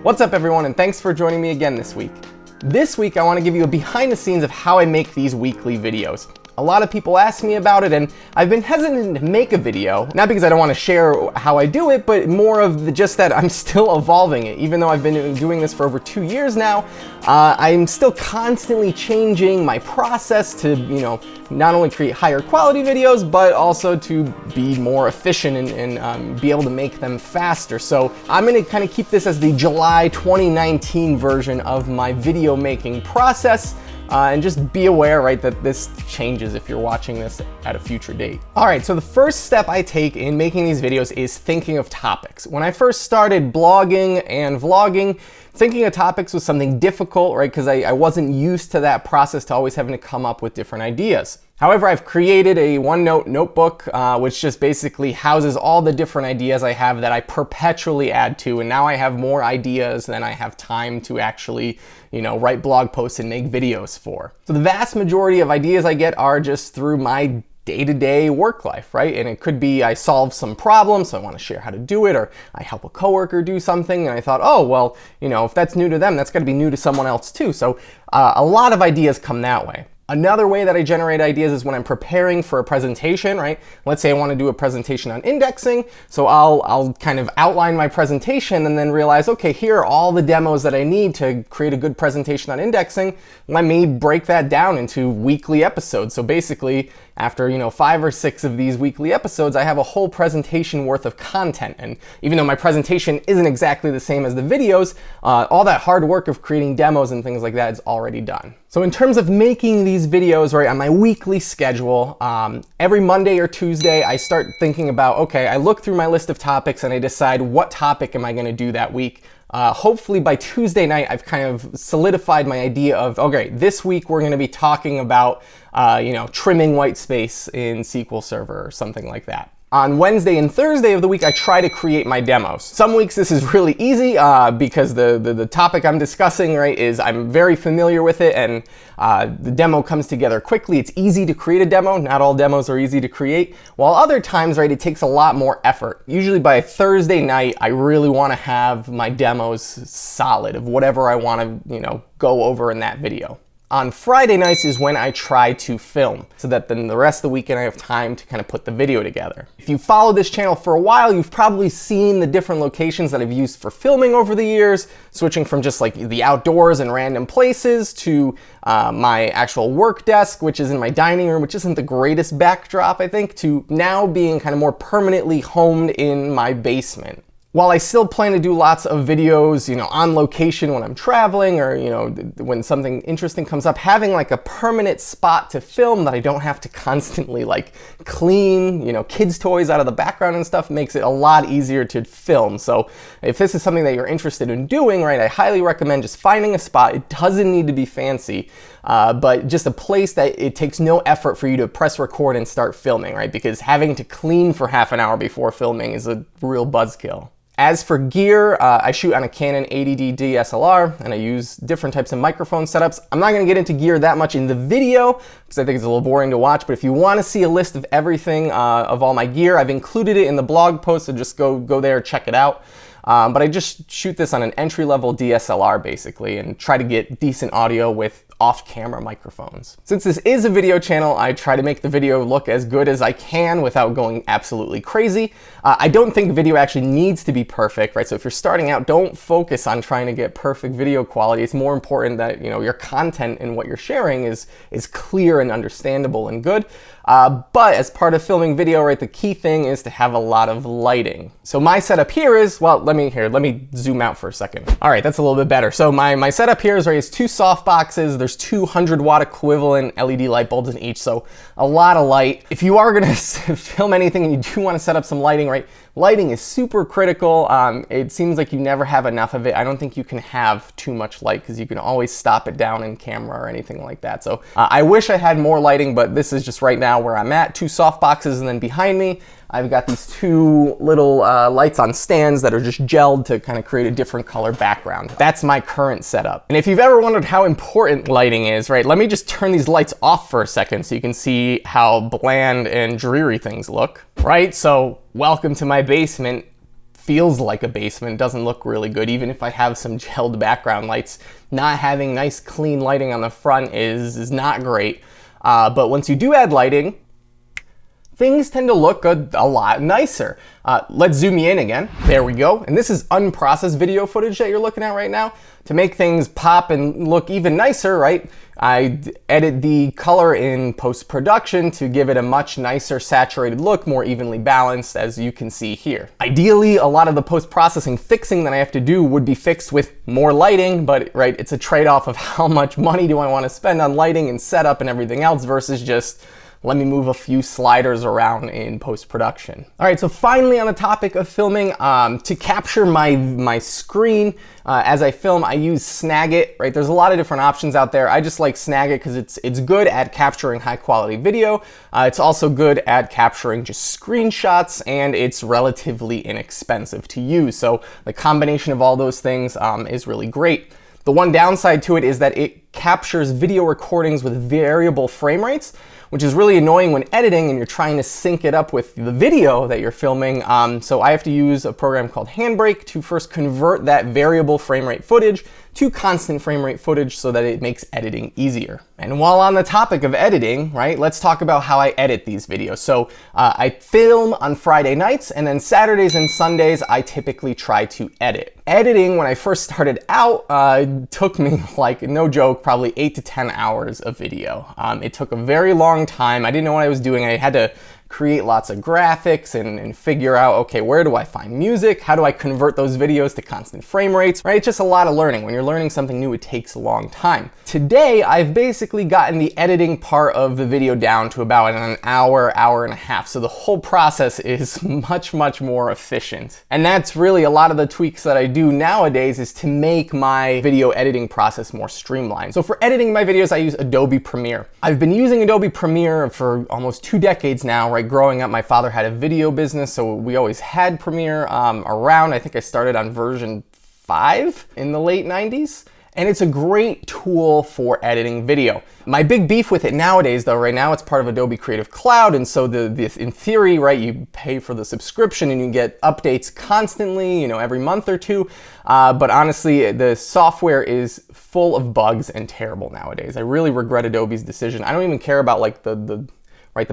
What's up everyone, and thanks for joining me again this week. This week I want to give you a behind the scenes of how I make these weekly videos. A lot of people ask me about it, and I've been hesitant to make a video, not because I don't want to share how I do it, but more of just that I'm still evolving it. Even though I've been doing this for over 2 years now, I'm still constantly changing my process to, not only create higher quality videos, but also to be more efficient and be able to make them faster. So I'm gonna kind of keep this as the July 2019 version of my video making process. And just be aware, right, that this changes if you're watching this at a future date. All right, so the first step I take in making these videos is thinking of topics. When I first started blogging and vlogging, thinking of topics was something difficult, right, because I wasn't used to that process, to always having to come up with different ideas. However, I've created a OneNote notebook, which just basically houses all the different ideas I have that I perpetually add to, and now I have more ideas than I have time to actually, write blog posts and make videos for. So the vast majority of ideas I get are just through my day-to-day work life, right? And it could be I solve some problem, so I want to share how to do it, or I help a coworker do something, and I thought, oh, well, if that's new to them, that's got to be new to someone else too. So a lot of ideas come that way. Another way that I generate ideas is when I'm preparing for a presentation, right? Let's say I want to do a presentation on indexing, so I'll kind of outline my presentation and then realize, okay, here are all the demos that I need to create a good presentation on indexing. Let me break that down into weekly episodes. So basically, after 5 or 6 of these weekly episodes, I have a whole presentation worth of content. And even though my presentation isn't exactly the same as the videos, all that hard work of creating demos and things like that is already done. So in terms of making these videos, right, on my weekly schedule, every Monday or Tuesday, I start thinking about, okay, I look through my list of topics and I decide what topic am I going to do that week. Hopefully by Tuesday night, I've kind of solidified my idea of, okay, this week we're going to be talking about, trimming white space in SQL Server or something like that. On Wednesday and Thursday of the week, I try to create my demos. Some weeks this is really easy because the topic I'm discussing, right, is I'm very familiar with it, and the demo comes together quickly. It's easy to create a demo. Not all demos are easy to create. While other times, right, it takes a lot more effort. Usually by Thursday night, I really want to have my demos solid of whatever I want to, go over in that video. On Friday nights is when I try to film, so that then the rest of the weekend I have time to kind of put the video together. If you follow this channel for a while, you've probably seen the different locations that I've used for filming over the years, switching from just like the outdoors and random places to my actual work desk, which is in my dining room, which isn't the greatest backdrop, I think, to now being kind of more permanently homed in my basement. While I still plan to do lots of videos, on location when I'm traveling, or, when something interesting comes up, having like a permanent spot to film that I don't have to constantly like clean, kids' toys out of the background and stuff makes it a lot easier to film. So if this is something that you're interested in doing, right, I highly recommend just finding a spot. It doesn't need to be fancy, but just a place that it takes no effort for you to press record and start filming, right? Because having to clean for half an hour before filming is a real buzzkill. As for gear, I shoot on a Canon 80D DSLR, and I use different types of microphone setups. I'm not going to get into gear that much in the video because I think it's a little boring to watch, but if you want to see a list of everything of all my gear, I've included it in the blog post, so just go there, check it out. But I just shoot this on an entry-level DSLR basically and try to get decent audio with off-camera microphones. Since this is a video channel, I try to make the video look as good as I can without going absolutely crazy. I don't think video actually needs to be perfect, right? So if you're starting out, don't focus on trying to get perfect video quality. It's more important that your content and what you're sharing is clear and understandable and good. But as part of filming video, right, the key thing is to have a lot of lighting. So my setup here is, well, let me zoom out for a second. All right, that's a little bit better. So my setup here is, right, is 2 softboxes. There's 200 watt equivalent LED light bulbs in each, so a lot of light. If you are gonna film anything and you do want to set up some lighting, right, lighting is super critical. It seems like you never have enough of it. I don't think you can have too much light because you can always stop it down in camera or anything like that. So I wish I had more lighting, but this is just right now where I'm at. 2 soft boxes, and then behind me I've got these 2 little lights on stands that are just gelled to kind of create a different color background. That's my current setup. And if you've ever wondered how important lighting is, right, let me just turn these lights off for a second so you can see how bland and dreary things look, right? So welcome to my basement. feels like a basement. It doesn't look really good, even if I have some gelled background lights. Not having nice clean lighting on the front is not great. But once you do add lighting, things tend to look a lot nicer. Let's zoom you in again. There we go. And this is unprocessed video footage that you're looking at right now. To make things pop and look even nicer, right, I edit the color in post-production to give it a much nicer saturated look, more evenly balanced, as you can see here. Ideally, a lot of the post-processing fixing that I have to do would be fixed with more lighting, but right, it's a trade-off of how much money do I want to spend on lighting and setup and everything else versus just let me move a few sliders around in post-production. All right, so finally on the topic of filming, to capture my screen as I film, I use Snagit, right? There's a lot of different options out there. I just like Snagit because it's good at capturing high quality video. It's also good at capturing just screenshots, and it's relatively inexpensive to use. So the combination of all those things is really great. The one downside to it is that it captures video recordings with variable frame rates, which is really annoying when editing and you're trying to sync it up with the video that you're filming. So I have to use a program called Handbrake to first convert that variable frame rate footage to constant frame rate footage so that it makes editing easier. And while on the topic of editing, right, let's talk about how I edit these videos. So I film on Friday nights, and then Saturdays and Sundays I typically try to edit. Editing, when I first started out, took me, like, no joke, probably 8 to 10 hours of video. It took a very long time. I didn't know what I was doing. I had to create lots of graphics and figure out, okay, where do I find music? How do I convert those videos to constant frame rates, right? It's just a lot of learning. When you're learning something new, it takes a long time. Today, I've basically gotten the editing part of the video down to about an hour, hour and a half. So the whole process is much, much more efficient. And that's really a lot of the tweaks that I do nowadays, is to make my video editing process more streamlined. So for editing my videos, I use Adobe Premiere. I've been using Adobe Premiere for almost 2 decades now, right? Growing up, my father had a video business, so we always had Premiere around. I think I started on version 5 in the late 90s. And it's a great tool for editing video. My big beef with it nowadays, though, right now it's part of Adobe Creative Cloud, and so in theory, right, you pay for the subscription and you get updates constantly, you know, every month or two. But honestly, the software is full of bugs and terrible nowadays. I really regret Adobe's decision. I don't even care about like the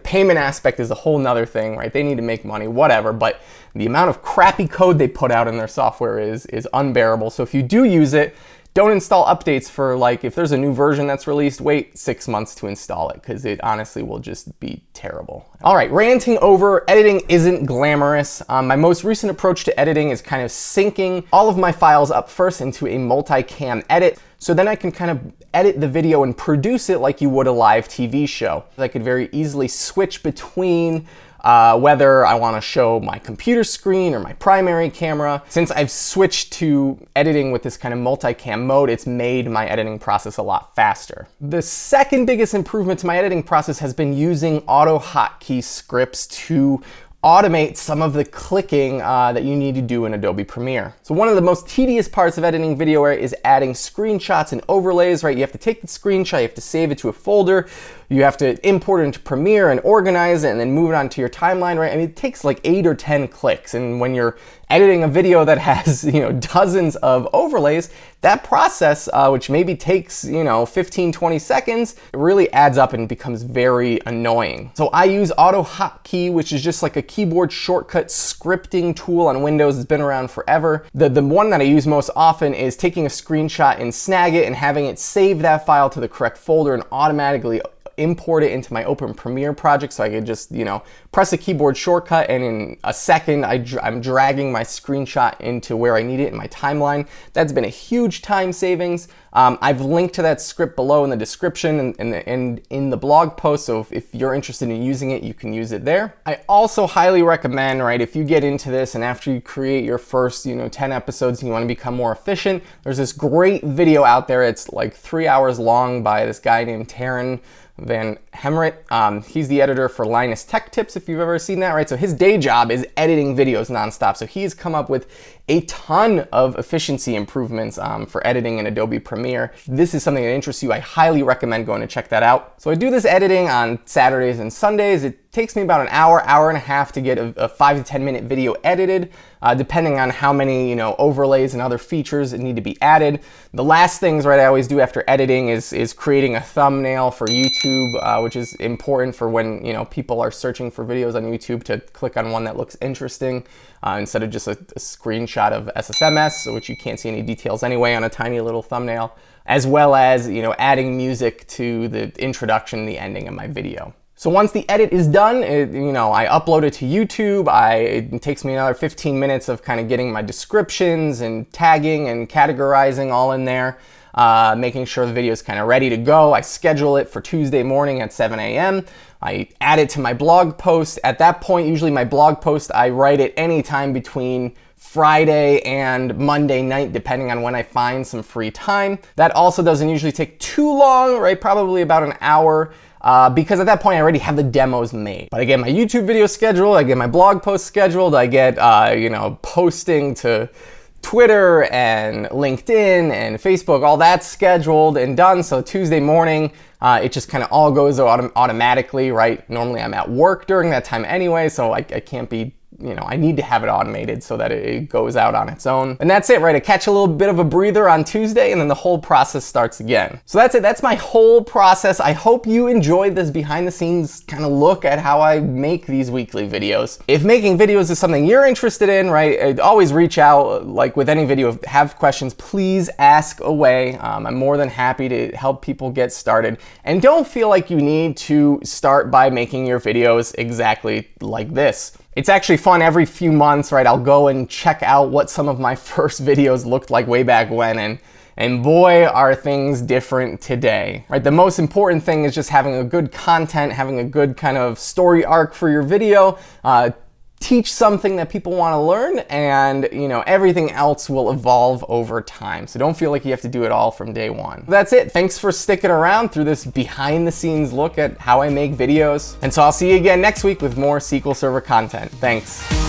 payment aspect is a whole nother thing, right? They need to make money, whatever, but the amount of crappy code they put out in their software is unbearable. So if you do use it, don't install updates for, like, if there's a new version that's released, wait 6 months to install it, because it honestly will just be terrible. All right, ranting over, editing isn't glamorous. My most recent approach to editing is kind of syncing all of my files up first into a multicam edit, so then I can kind of edit the video and produce it like you would a live TV show. I could very easily switch between whether I want to show my computer screen or my primary camera. Since I've switched to editing with this kind of multicam mode, it's made my editing process a lot faster. The second biggest improvement to my editing process has been using auto hotkey scripts to automate some of the clicking that you need to do in Adobe Premiere. So one of the most tedious parts of editing video is adding screenshots and overlays, right? You have to take the screenshot, you have to save it to a folder, you have to import it into Premiere and organize it and then move it onto your timeline, right? I mean, it takes like 8 or 10 clicks. And when you're editing a video that has, you know, dozens of overlays, that process, which maybe takes, you know, 15, 20 seconds, it really adds up and becomes very annoying. So I use Auto Hotkey, which is just like a keyboard shortcut scripting tool on Windows. It's been around forever. The one that I use most often is taking a screenshot in Snagit and having it save that file to the correct folder and automatically import it into my Open Premiere project, so I could just, you know, press a keyboard shortcut and in a second I'm dragging my screenshot into where I need it in my timeline. That's been a huge time savings. I've linked to that script below in the description and in the blog post, so if you're interested in using it, you can use it there. I also highly recommend, right, if you get into this and after you create your first, you know, 10 episodes and you want to become more efficient, there's this great video out there. It's like 3 hours long by this guy named Taryn Van Hemert. He's the editor for Linus Tech Tips, if you've ever seen that, right? So his day job is editing videos nonstop. So he's come up with a ton of efficiency improvements for editing in Adobe Premiere. If this is something that interests you, I highly recommend going to check that out. So I do this editing on Saturdays and Sundays. It takes me about an hour, hour and a half to get a 5 to 10 minute video edited, depending on how many overlays and other features that need to be added. The last things, right, I always do after editing is creating a thumbnail for YouTube, which is important for when people are searching for videos on YouTube to click on one that looks interesting instead of just a screenshot of SSMS, which you can't see any details anyway on a tiny little thumbnail, as well as adding music to the introduction, the ending of my video. So once the edit is done, I upload it to YouTube. It takes me another 15 minutes of kind of getting my descriptions and tagging and categorizing all in there, making sure the video is kind of ready to go. I schedule it for Tuesday morning at 7 a.m. I add it to my blog post. At that point, usually my blog post, I write it anytime between Friday and Monday night, depending on when I find some free time. That also doesn't usually take too long, right? Probably about an hour. Because at that point I already have the demos made. But I get my YouTube video scheduled, I get my blog post scheduled, I get posting to Twitter and LinkedIn and Facebook, all that's scheduled and done. So Tuesday morning, it just kind of all goes automatically, right? Normally I'm at work during that time anyway, so I can't be, I need to have it automated so that it goes out on its own. And that's it, right? I catch a little bit of a breather on Tuesday and then the whole process starts again. So that's it, that's my whole process. I hope you enjoyed this behind the scenes kind of look at how I make these weekly videos. If making videos is something you're interested in, right, always reach out, like with any video, if you have questions, please ask away. I'm more than happy to help people get started. And don't feel like you need to start by making your videos exactly like this. It's actually fun every few months, right? I'll go and check out what some of my first videos looked like way back when, and boy, are things different today, right? The most important thing is just having a good content, having a good kind of story arc for your video, teach something that people want to learn, and everything else will evolve over time. So don't feel like you have to do it all from day one. That's it. Thanks for sticking around through this behind the scenes look at how I make videos. And so I'll see you again next week with more SQL Server content. Thanks.